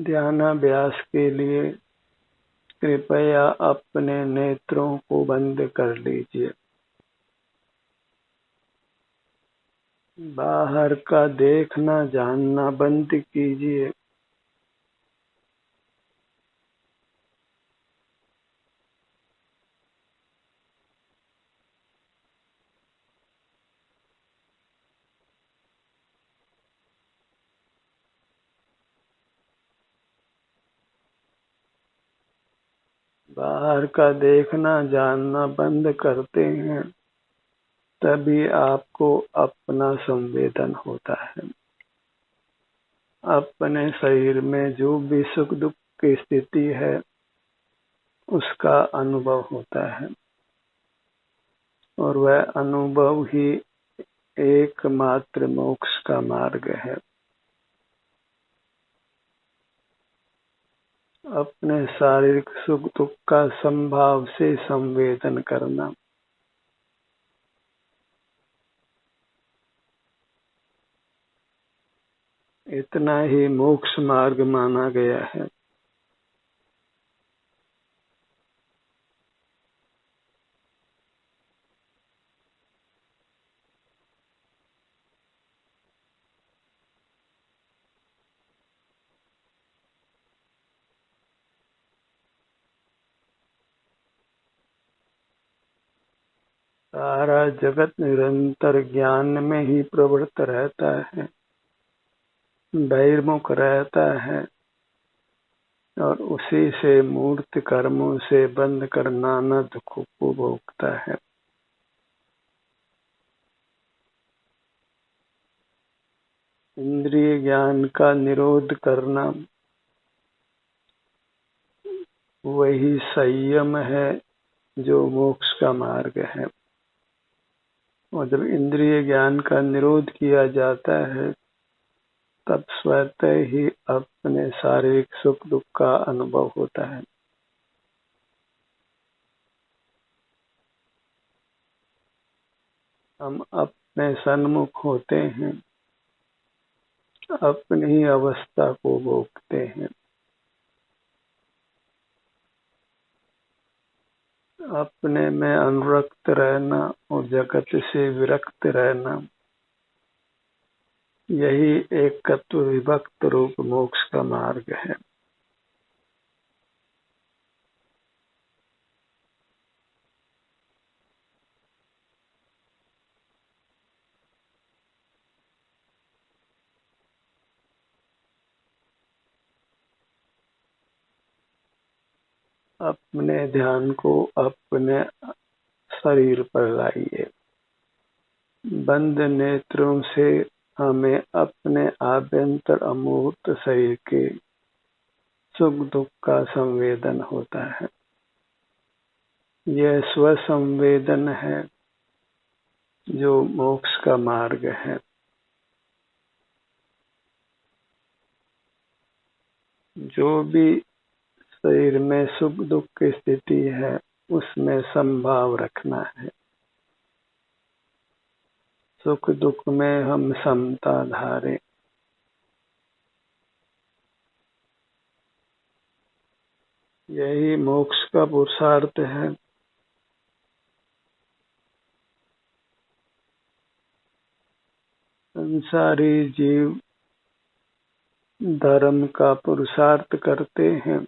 ध्यानाभ्यास के लिए कृपया अपने नेत्रों को बंद कर लीजिए। बाहर का देखना जानना बंद कीजिए। बाहर का देखना जानना बंद करते हैं तभी आपको अपना संवेदन होता है। अपने शरीर में जो भी सुख दुख की स्थिति है उसका अनुभव होता है और वह अनुभव ही एकमात्र मोक्ष का मार्ग है। अपने शारीरिक सुख दुख का संभाव से संवेदन करना, इतना ही मोक्ष मार्ग माना गया है। सारा जगत निरंतर ज्ञान में ही प्रवृत्त रहता है, बहिर्मुख रहता है और उसी से मूर्त कर्मों से बंध कर नाना दुखों को भोगता है। इंद्रिय ज्ञान का निरोध करना वही संयम है जो मोक्ष का मार्ग है। और जब इंद्रिय ज्ञान का निरोध किया जाता है तब स्वतः ही अपने शारीरिक सुख दुख का अनुभव होता है। हम अपने सन्मुख होते हैं, अपनी ही अवस्था को भोगते हैं। अपने में अनुरक्त रहना और जगत से विरक्त रहना, यही एकत्व विभक्त रूप मोक्ष का मार्ग है। अपने ध्यान को अपने शरीर पर लाइए। बंद नेत्रों से हमें अपने आभ्यंतर अमूर्त शरीर के सुख दुख का संवेदन होता है। यह स्वसंवेदन है जो मोक्ष का मार्ग है। जो भी शरीर में सुख दुख की स्थिति है उसमें संभाव रखना है। सुख दुख में हम समता धारें। यही मोक्ष का पुरुषार्थ है। संसारी जीव धर्म का पुरुषार्थ करते हैं,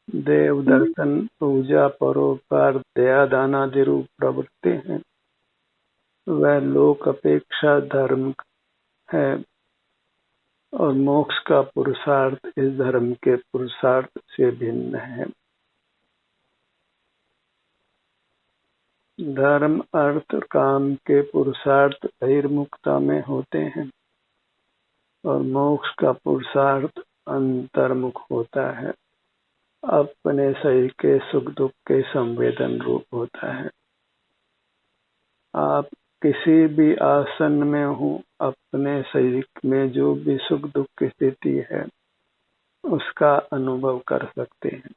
देव दर्शन पूजा परोपकार दया दान आदि रूप प्रवृत्ति हैं। वह लोक अपेक्षा धर्म है और मोक्ष का पुरुषार्थ इस धर्म के पुरुषार्थ से भिन्न है। धर्म अर्थ काम के पुरुषार्थ बहिर्मुखता में होते हैं और मोक्ष का पुरुषार्थ अंतर्मुख होता है, अपने शरीर के सुख दुख के संवेदन रूप होता है। आप किसी भी आसन में हो, अपने शरीर में जो भी सुख दुख की स्थिति है उसका अनुभव कर सकते हैं।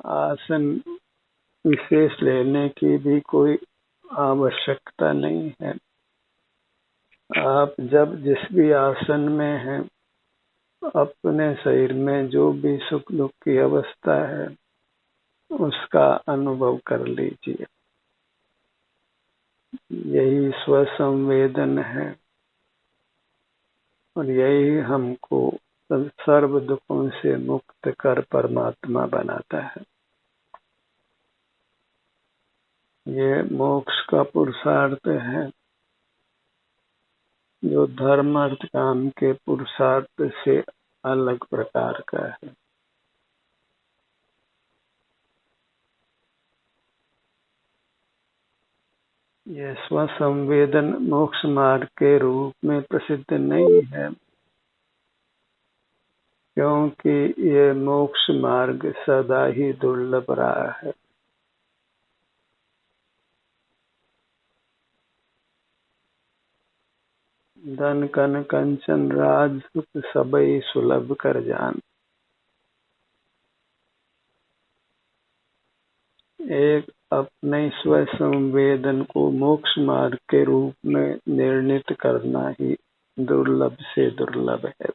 आसन विशेष लेने की भी कोई आवश्यकता नहीं है। आप जब जिस भी आसन में हैं, अपने शरीर में जो भी सुख दुख की अवस्था है उसका अनुभव कर लीजिए। यही स्वसंवेदन है और यही हमको सर्व दुखों से मुक्त कर परमात्मा बनाता है। ये मोक्ष का पुरुषार्थ है जो धर्म अर्थ काम के पुरुषार्थ से अलग प्रकार का है। ये स्वसंवेदन मोक्ष मार्ग के रूप में प्रसिद्ध नहीं है, क्योंकि ये मोक्ष मार्ग सदा ही दुर्लभ रहा है। धन कन कंचन राज सुख सबई सुलभ कर जान। एक अपने स्व संवेदन को मोक्ष मार्ग के रूप में निर्णित करना ही दुर्लभ से दुर्लभ है।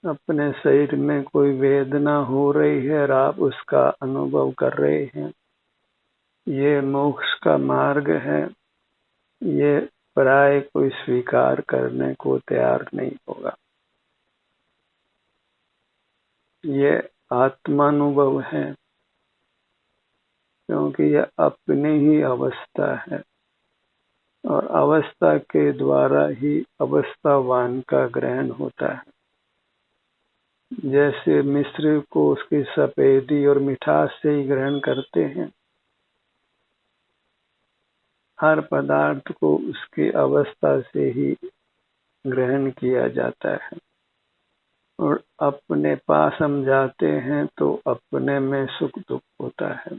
अपने शरीर में कोई वेदना हो रही है और आप उसका अनुभव कर रहे हैं, ये मोक्ष का मार्ग है। ये प्राय कोई स्वीकार करने को तैयार नहीं होगा। ये आत्मानुभव है, क्योंकि यह अपनी ही अवस्था है और अवस्था के द्वारा ही अवस्थावान का ग्रहण होता है। जैसे मिश्र को उसकी सफेदी और मिठास से ही ग्रहण करते हैं, हर पदार्थ को उसकी अवस्था से ही ग्रहण किया जाता है। और अपने पास हम जाते हैं तो अपने में सुख दुख होता है,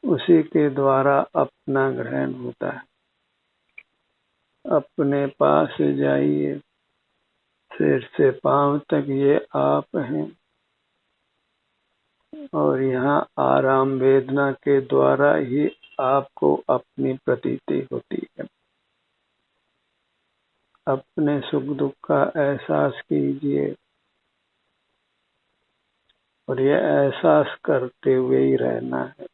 उसी के द्वारा अपना ग्रहण होता है। अपने पास जाइए, सिर से पांव तक ये आप हैं और यहाँ आराम वेदना के द्वारा ही आपको अपनी प्रतीति होती है। अपने सुख दुख का एहसास कीजिए और ये एहसास करते हुए ही रहना है।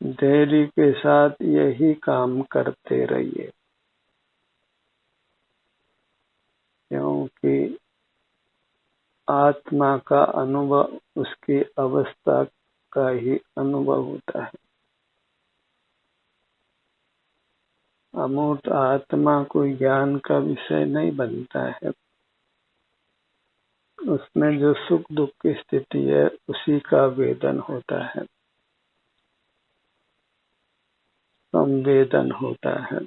धैर्य के साथ यही काम करते रहिए, क्योंकि आत्मा का अनुभव उसकी अवस्था का ही अनुभव होता है। अमूर्त आत्मा कोई ज्ञान का विषय नहीं बनता है। उसमें जो सुख दुख की स्थिति है उसी का वेदन होता है, संवेदन होता है।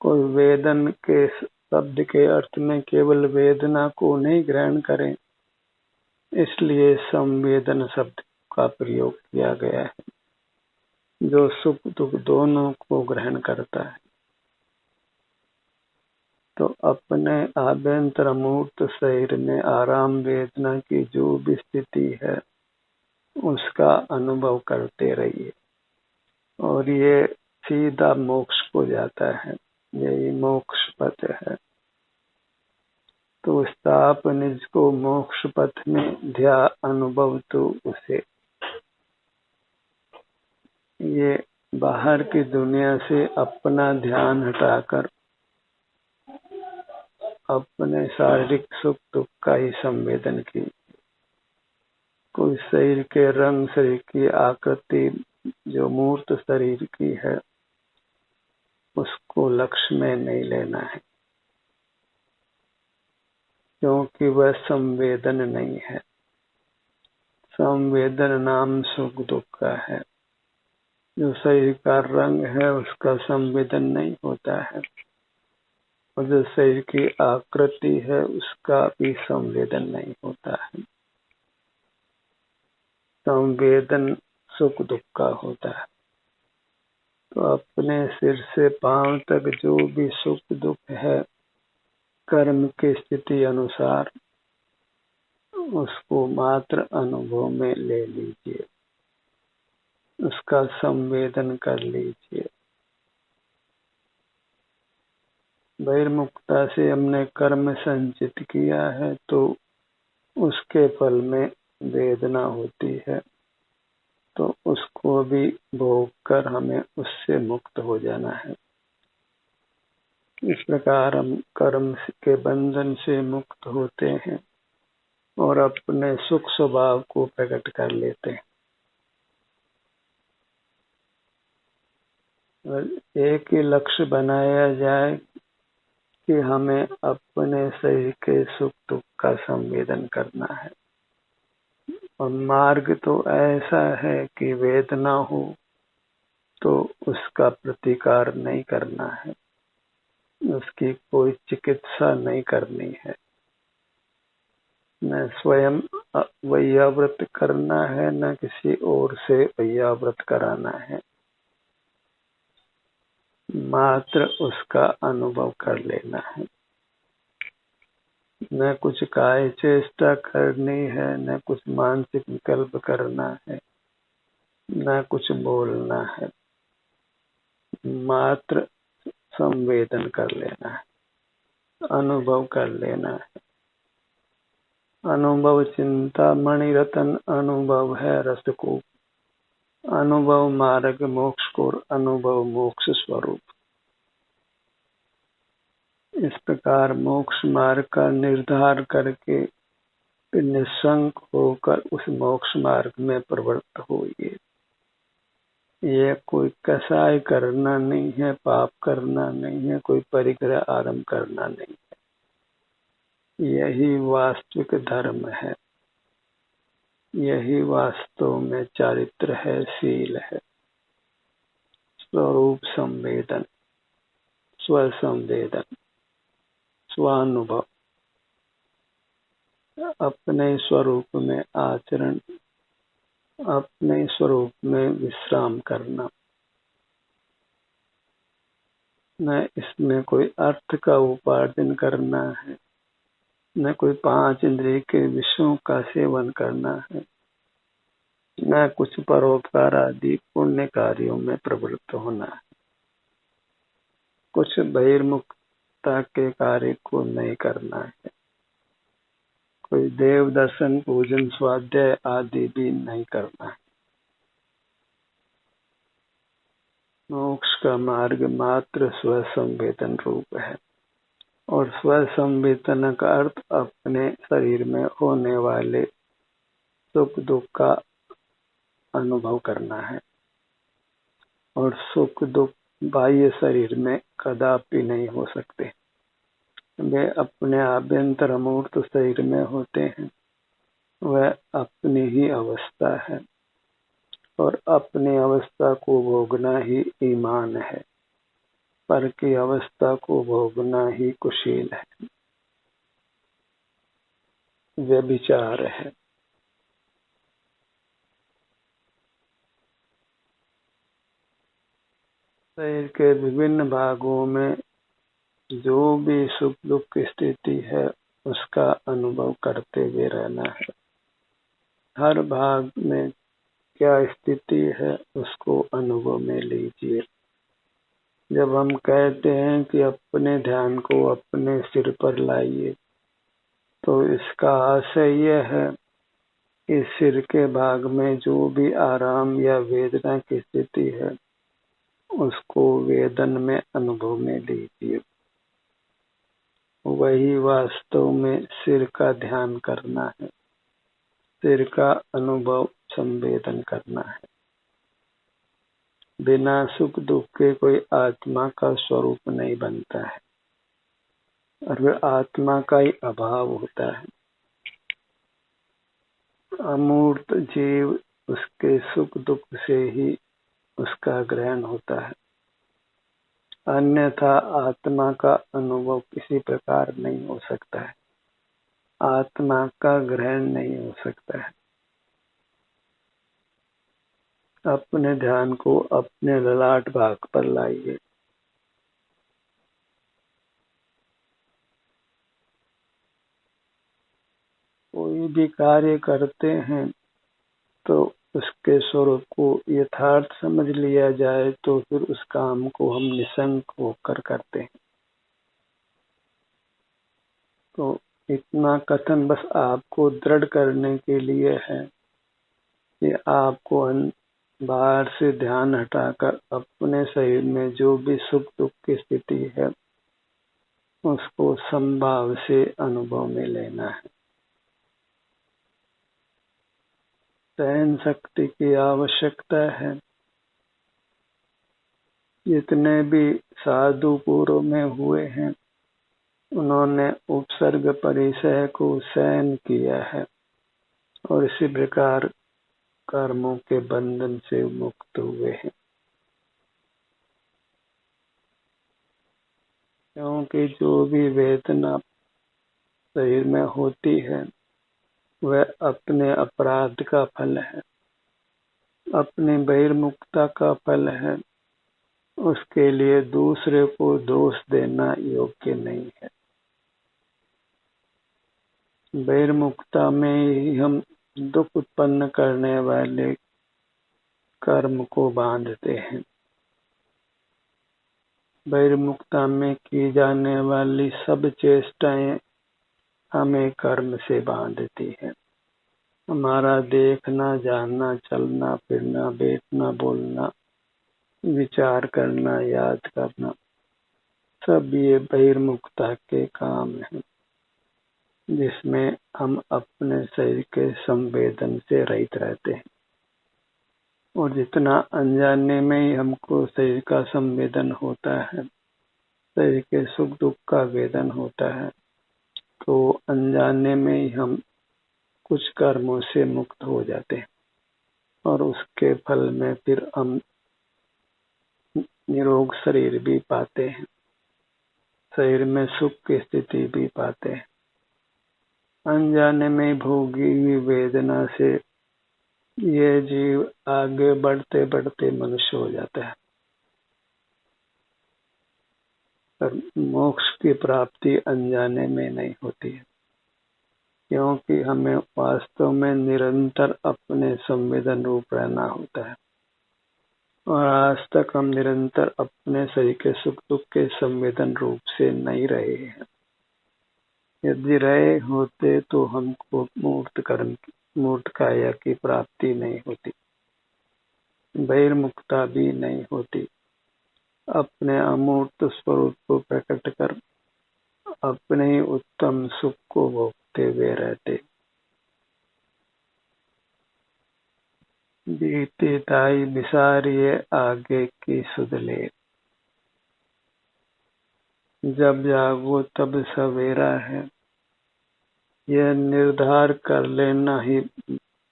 कोई वेदन के शब्द के अर्थ में केवल वेदना को नहीं ग्रहण करें, इसलिए संवेदन शब्द का प्रयोग किया गया है, जो सुख दुख दोनों को ग्रहण करता है। तो अपने आभ्यंतर मूर्त शरीर में आराम वेदना की जो भी स्थिति है उसका अनुभव करते रहिए और ये सीधा मोक्ष को जाता है। यही मोक्ष पथ है। तो स्थाप निज को मोक्ष पथ में ध्या अनुभव तो उसे। ये बाहर की दुनिया से अपना ध्यान हटाकर अपने शारीरिक सुख दुख का ही संवेदन की। कोई शरीर के रंग, शरीर की आकृति जो मूर्त शरीर की है उसको लक्ष्य में नहीं लेना है, क्योंकि वह संवेदन नहीं है। संवेदन नाम सुख दुख का है। जो शरीर का रंग है उसका संवेदन नहीं होता है और जो शरीर की आकृति है उसका भी संवेदन नहीं होता है। संवेदन सुख दुख का होता है। तो अपने सिर से पांव तक जो भी सुख दुख है कर्म की स्थिति अनुसार उसको मात्र अनुभव में ले लीजिए। उसका संवेदन कर लीजिए। बहिर्मुखता से हमने कर्म संचित किया है तो उसके फल में वेदना होती है, तो उसको भी भोग कर हमें उससे मुक्त हो जाना है। इस प्रकार हम कर्म के बंधन से मुक्त होते हैं और अपने सुख स्वभाव को प्रकट कर लेते हैं। एक ही लक्ष्य बनाया जाए कि हमें अपने शरीर के सुख दुख का संवेदन करना है, और मार्ग तो ऐसा है कि वेदना हो तो उसका प्रतिकार नहीं करना है, उसकी कोई चिकित्सा नहीं करनी है, न स्वयं वैयाव्रत करना है, न किसी और से वैयाव्रत कराना है, मात्र उसका अनुभव कर लेना है। न कुछ काय चेष्टा करनी है, न कुछ मानसिक विकल्प करना है, न कुछ बोलना है, मात्र संवेदन कर लेना है, अनुभव कर लेना है। अनुभव चिंता मणि रतन, अनुभव है रस को, अनुभव मार्ग मोक्ष को, अनुभव मोक्ष स्वरूप। इस प्रकार मोक्ष मार्ग का निर्धार करके निसंक होकर उस मोक्ष मार्ग में प्रवृत्त होइए। यह कोई कसाई करना नहीं है, पाप करना नहीं है, कोई परिग्रह आरंभ करना नहीं है। यही वास्तविक धर्म है, यही वास्तव में चारित्र है, शील है। स्वरूप संवेदन, स्व संवेदन, स्वानुभव, अपने स्वरूप में आचरण, अपने स्वरूप में विश्राम करना, न इसमें कोई अर्थ का उपार्जन करना है, न कोई 5 इंद्रिय के विषयों का सेवन करना है, न कुछ परोपकार आदि पुण्य कार्यों में प्रवृत्त होना है। कुछ बहिर्मुखता के कार्य को नहीं करना है, कोई देव दर्शन पूजन स्वाध्याय आदि भी नहीं करना है। मोक्ष का मार्ग मात्र स्व संवेदन रूप है, और स्व संवेदन का अर्थ अपने शरीर में होने वाले सुख दुख का अनुभव करना है, और सुख दुख बाह्य शरीर में कदापि नहीं हो सकते। वे अपने आभ्यंतर अमूर्त शरीर में होते हैं। वह अपनी ही अवस्था है, और अपनी अवस्था को भोगना ही ईमान है, पर की अवस्था को भोगना ही कुशील है, व्यभिचार है। शरीर के विभिन्न भागों में जो भी सुख दुख की स्थिति है उसका अनुभव करते हुए रहना है। हर भाग में क्या स्थिति है उसको अनुभव में लीजिए। जब हम कहते हैं कि अपने ध्यान को अपने सिर पर लाइए, तो इसका आशय यह है इस सिर के भाग में जो भी आराम या वेदना की स्थिति है उसको वेदन में अनुभव में लीजिए। वही वास्तव में सिर का ध्यान करना है, सिर का अनुभव संवेदन करना है। बिना सुख दुख के कोई आत्मा का स्वरूप नहीं बनता है, और वह आत्मा का ही अभाव होता है। अमूर्त जीव उसके सुख दुख से ही उसका ग्रहण होता है, अन्यथा आत्मा का अनुभव किसी प्रकार नहीं हो सकता है, आत्मा का ग्रहण नहीं हो सकता है। अपने ध्यान को अपने ललाट भाग पर लाइए। कोई भी कार्य करते हैं तो उसके स्वरूप को यथार्थ समझ लिया जाए तो फिर उस काम को हम निसंक होकर करते हैं। तो इतना कथन बस आपको दृढ़ करने के लिए है कि आपको बाहर से ध्यान हटाकर अपने शरीर में जो भी सुख दुख की स्थिति है उसको संभाव से अनुभव में लेना है। सहन शक्ति की आवश्यकता है। जितने भी साधु पूर्व में हुए हैं उन्होंने उपसर्ग परिचय को सहन किया है और इसी प्रकार कर्मों के बंधन से मुक्त हुए हैं। क्योंकि जो भी वेदना शरीर में होती है वह अपने अपराध का फल है, अपने बहिर्मुखता का फल है। उसके लिए दूसरे को दोष देना योग्य नहीं है। बहिर्मुखता में ही हम दुख उत्पन्न करने वाले कर्म को बांधते हैं। बहिर्मुखता में की जाने वाली सब चेष्टाएं हमें कर्म से बांधती हैं। हमारा देखना, जानना, चलना, फिरना, बैठना, बोलना, विचार करना, याद करना, सब ये बहिर्मुखता के काम हैं जिसमें हम अपने शरीर के संवेदन से रहित रहते हैं। और जितना अनजाने में ही हमको शरीर का संवेदन होता है, शरीर के सुख दुख का वेदन होता है, तो अनजाने में ही हम कुछ कर्मों से मुक्त हो जाते हैं और उसके फल में फिर हम निरोग शरीर भी पाते हैं, शरीर में सुख की स्थिति भी पाते हैं। अनजाने में भोगी हुई वेदना से ये जीव आगे बढ़ते बढ़ते मनुष्य हो जाता है, पर मोक्ष की प्राप्ति अनजाने में नहीं होती है। क्योंकि हमें वास्तव में निरंतर अपने संवेदन रूप रहना होता है और आज तक हम निरंतर अपने शरीर के सुख दुख के संवेदन रूप से नहीं रहे हैं। यदि रहे होते तो हमको मूर्त काया की प्राप्ति नहीं होती, बहिर्मुखता भी नहीं होती। अपने अमूर्त स्वरूप को प्रकट कर अपने ही उत्तम सुख को भोगते हुए रहते। बीते ताई बिसारिये आगे की सुध ले, जब जागो तब सवेरा है। यह निर्धार कर लेना ही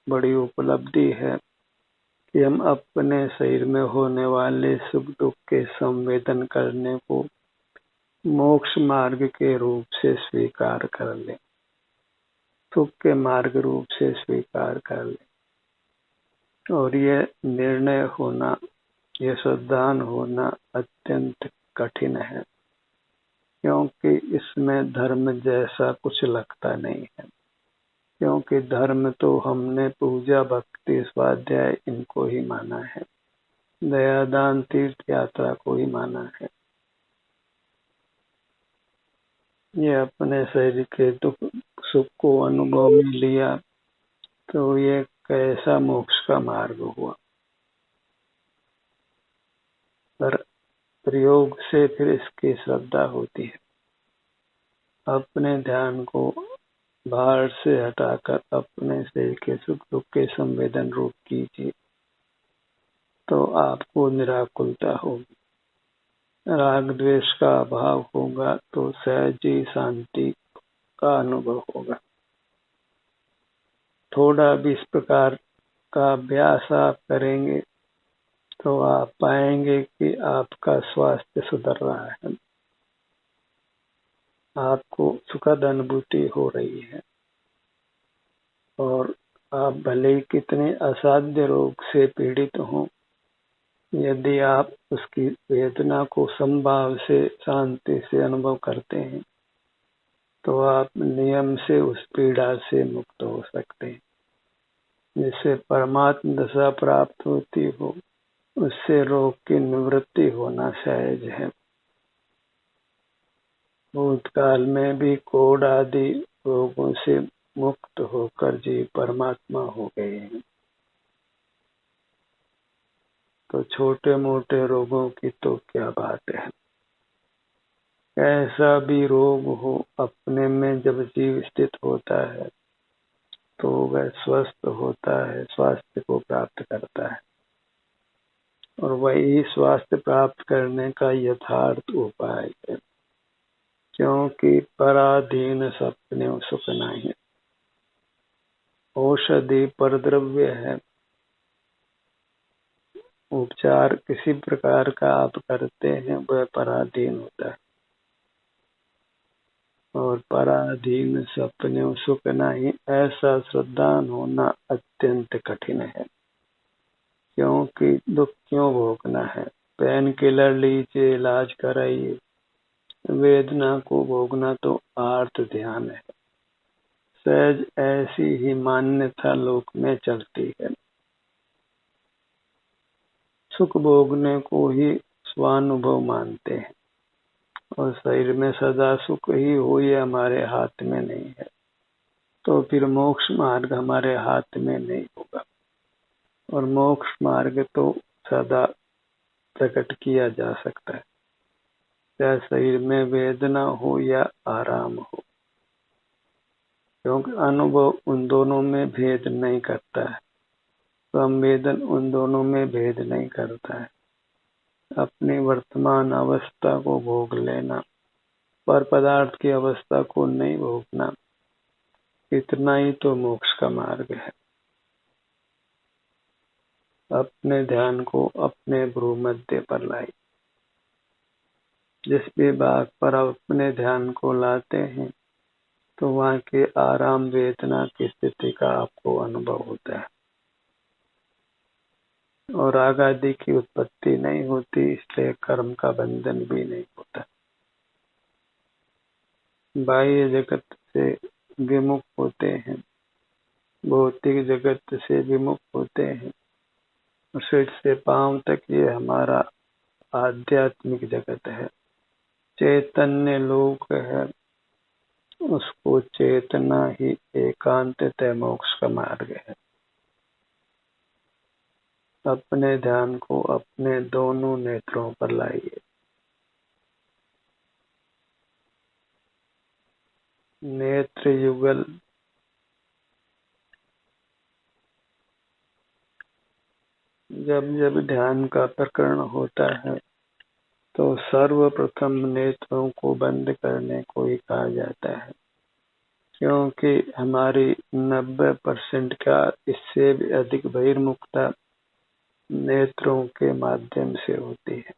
बड़ी उपलब्धि है कि हम अपने शरीर में होने वाले सुख दुख के संवेदन करने को मोक्ष मार्ग के रूप से स्वीकार कर ले, सुख के मार्ग रूप से स्वीकार कर ले। और यह निर्णय होना, यह सावधान होना अत्यंत कठिन है, क्योंकि इसमें धर्म जैसा कुछ लगता नहीं है। क्योंकि धर्म तो हमने पूजा, भक्ति, स्वाध्याय इनको ही माना है, दया, दान, तीर्थ यात्रा को ही माना है। ये अपने शरीर के दुख सुख को अनुभव में लिया तो ये कैसा मोक्ष का मार्ग हुआ। पर प्रयोग से फिर इसकी श्रद्धा होती है। अपने ध्यान को बाहर से हटाकर अपने शरीर के सुख दुख के संवेदन रूप कीजिए तो आपको निराकुलता होगी, राग द्वेष का अभाव होगा तो सहज शांति का अनुभव होगा। थोड़ा भी इस प्रकार का अभ्यास आप करेंगे तो आप पाएंगे कि आपका स्वास्थ्य सुधर रहा है, आपको सुखद अनुभूति हो रही है और आप भले ही कितने असाध्य रोग से पीड़ित हों, यदि आप उसकी वेदना को संभाव से शांति से अनुभव करते हैं तो आप नियम से उस पीड़ा से मुक्त हो सकते हैं। जिससे परमात्म दशा प्राप्त होती हो, उससे रोग की निवृत्ति होना सहज है। भूतकाल में भी कोढ़ आदि रोगों से मुक्त होकर जीव परमात्मा हो गए हैं। तो छोटे मोटे रोगों की तो क्या बात है। ऐसा भी रोग हो, अपने में जब जीव स्थित होता है तो वह स्वस्थ होता है, स्वास्थ्य को प्राप्त करता है। और वही स्वास्थ्य प्राप्त करने का यथार्थ उपाय है, क्योंकि पराधीन सपने सुख नहीं। औषधि परद्रव्य है। उपचार किसी प्रकार का आप करते हैं वह पराधीन होता है, और पराधीन सपने सुख नहीं, ऐसा श्रद्धान होना अत्यंत कठिन है। क्योंकि दुख क्यों भोगना है। पेन किलर लीजिए, इलाज कराइए। वेदना को भोगना तो आर्त ध्यान है। सहज ऐसी ही मान्यता लोक में चलती है। सुख भोगने को ही स्वानुभव मानते हैं, और शरीर में सदा सुख ही हो, ये हमारे हाथ में नहीं है। तो फिर मोक्ष मार्ग हमारे हाथ में नहीं होगा, और मोक्ष मार्ग तो सदा प्रकट किया जा सकता है, चाहे शरीर में वेदना हो या आराम हो, क्योंकि अनुभव उन दोनों में भेद नहीं करता है। संवेदन उन दोनों में भेद नहीं करता है। अपनी वर्तमान अवस्था को भोग लेना, पर पदार्थ की अवस्था को नहीं भोगना, इतना ही तो मोक्ष का मार्ग है। अपने ध्यान को अपने भ्रूमध्य पर लाई। जिस भी भाग पर आप अपने ध्यान को लाते हैं तो वहाँ के आराम वेदना की स्थिति का आपको अनुभव होता है, और राग आदि की उत्पत्ति नहीं होती, इसलिए कर्म का बंधन भी नहीं होता। बाह्य जगत से विमुख होते हैं, भौतिक जगत से विमुख होते हैं। सिर से पांव तक ये हमारा आध्यात्मिक जगत है, चैतन्य लोक है। उसको चेतना ही एकांततः मोक्ष का मार्ग है। अपने ध्यान को अपने दोनों नेत्रों पर लाइए। नेत्र युगल। जब जब ध्यान का प्रकरण होता है तो सर्वप्रथम नेत्रों को बंद करने को ही कहा जाता है, क्योंकि हमारी 90% का इससे भी अधिक बहिर्मुखता नेत्रों के माध्यम से होती है।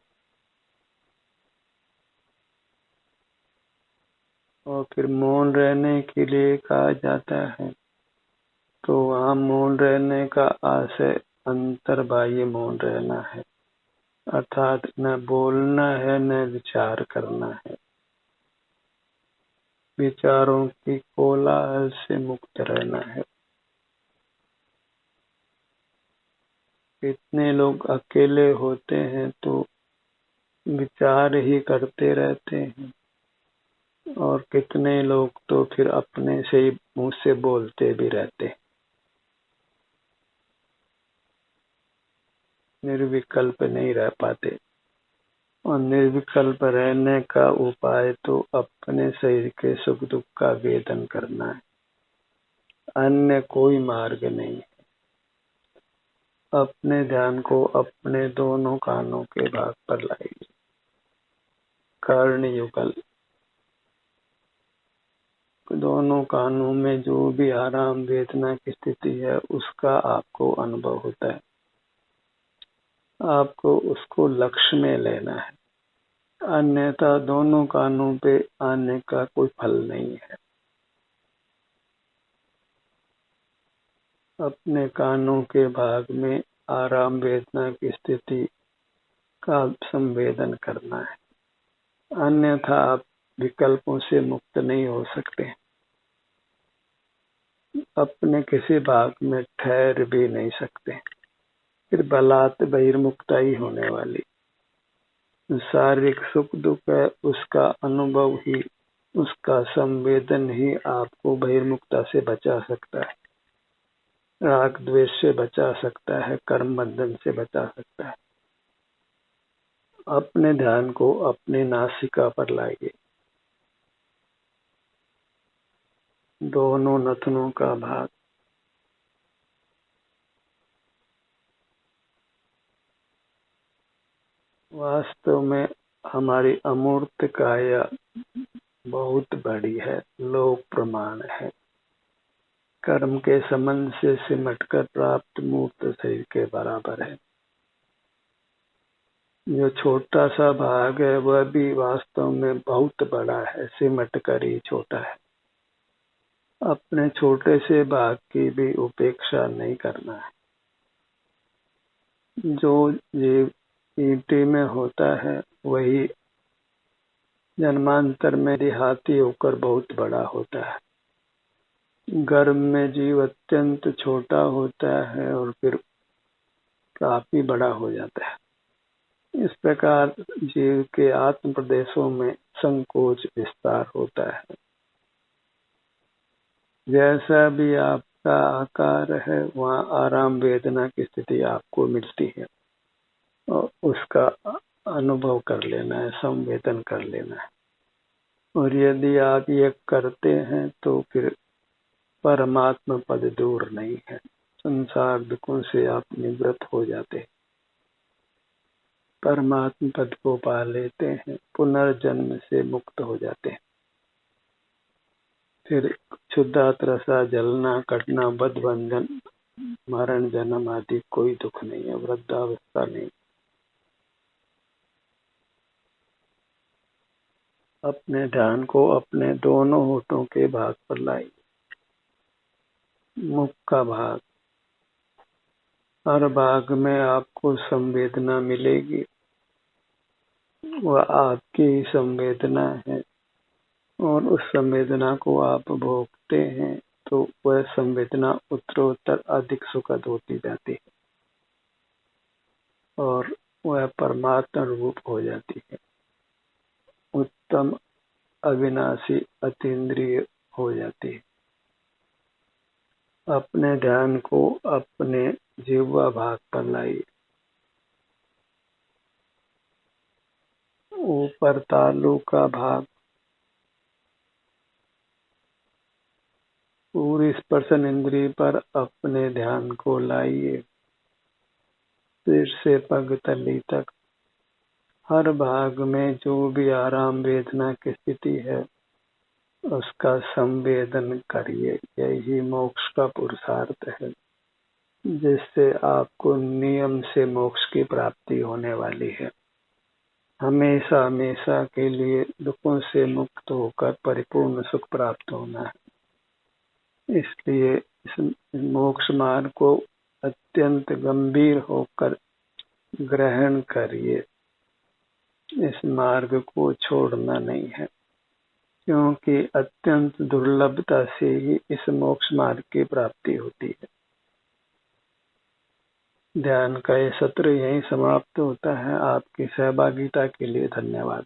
और फिर मौन रहने के लिए कहा जाता है, तो वहाँ मौन रहने का आशय अंतर्बाह्य मौन रहना है, अर्थात न बोलना है न विचार करना है। विचारों की कोलाहल से मुक्त रहना है। कितने लोग अकेले होते हैं तो विचार ही करते रहते हैं, और कितने लोग तो फिर अपने से ही मुंह से बोलते भी रहते हैं। निर्विकल्प नहीं रह पाते, और निर्विकल्प रहने का उपाय तो अपने शरीर के सुख दुख का वेदन करना है, अन्य कोई मार्ग नहीं है। अपने ध्यान को अपने दोनों कानों के भाग पर लाइए। कर्ण युगल। दोनों कानों में जो भी आराम वेदना की स्थिति है उसका आपको अनुभव होता है। आपको उसको लक्ष्य में लेना है, अन्यथा दोनों कानों पे आने का कोई फल नहीं है। अपने कानों के भाग में आराम वेदना की स्थिति का संवेदन करना है, अन्यथा आप विकल्पों से मुक्त नहीं हो सकते। अपने किसी भाग में ठहर भी नहीं सकते। फिर बलात् बहिर्मुखता ही होने वाली। शारीरिक सुख दुख है, उसका अनुभव ही, उसका संवेदन ही आपको बहिर्मुखता से बचा सकता है, राग द्वेष से बचा सकता है, कर्म बंधन से बचा सकता है। अपने ध्यान को अपनी नासिका पर लाइए। दोनों नथनों का भाग, वास्तव में हमारी अमूर्त काया बहुत बड़ी है, लोक प्रमाण है। कर्म के संबंध से सिमटकर प्राप्त मूर्त शरीर के बराबर है। जो छोटा सा भाग है वह भी वास्तव में बहुत बड़ा है, सिमट कर ही छोटा है। अपने छोटे से भाग की भी उपेक्षा नहीं करना है। जो जीव ईंटे में होता है वही जन्मांतर में देहाती होकर बहुत बड़ा होता है। गर्भ में जीव अत्यंत छोटा होता है और फिर काफी बड़ा हो जाता है। इस प्रकार जीव के आत्म प्रदेशों में संकोच विस्तार होता है। जैसा भी आपका आकार है वहाँ आराम वेदना की स्थिति आपको मिलती है और उसका अनुभव कर लेना है, संवेदन कर लेना है। और यदि आप ये करते हैं तो फिर परमात्मा पद दूर नहीं है। संसार दुखों से आप निवृत्त हो जाते हैं, परमात्मा पद को पा लेते हैं, पुनर्जन्म से मुक्त हो जाते हैं। फिर क्षुद्रात्रसा, जलना, कटना, बद्ध बंधन, मरण, जन्म आदि कोई दुख नहीं है, वृद्धावस्था नहीं। अपने ध्यान को अपने दोनों होठों के भाग पर लाइए। मुख का भाग, हर भाग में आपको संवेदना मिलेगी, वह आपकी संवेदना है और उस संवेदना को आप भोगते हैं तो वह संवेदना उत्तरोत्तर अधिक सुखद होती जाती है और वह परमात्मा रूप हो जाती है, उत्तम, अविनाशी, अतीन्द्रिय हो जाती है। अपने ध्यान को अपने जिह्वा भाग पर लाइए। ऊपर तालु का भाग, पूरी स्पर्शन इंद्रिय पर अपने ध्यान को लाइए। सिर से पग तली तक हर भाग में जो भी आराम वेदना की स्थिति है उसका संवेदन करिए। यही मोक्ष का पुरुषार्थ है, जिससे आपको नियम से मोक्ष की प्राप्ति होने वाली है। हमेशा हमेशा के लिए दुखों से मुक्त होकर परिपूर्ण सुख प्राप्त होना है। इसलिए इस मोक्ष मार्ग को अत्यंत गंभीर होकर ग्रहण करिए। इस मार्ग को छोड़ना नहीं है, क्योंकि अत्यंत दुर्लभता से ही इस मोक्ष मार्ग की प्राप्ति होती है। ध्यान का ये सत्र यहीं समाप्त होता है। आपकी सहभागिता के लिए धन्यवाद।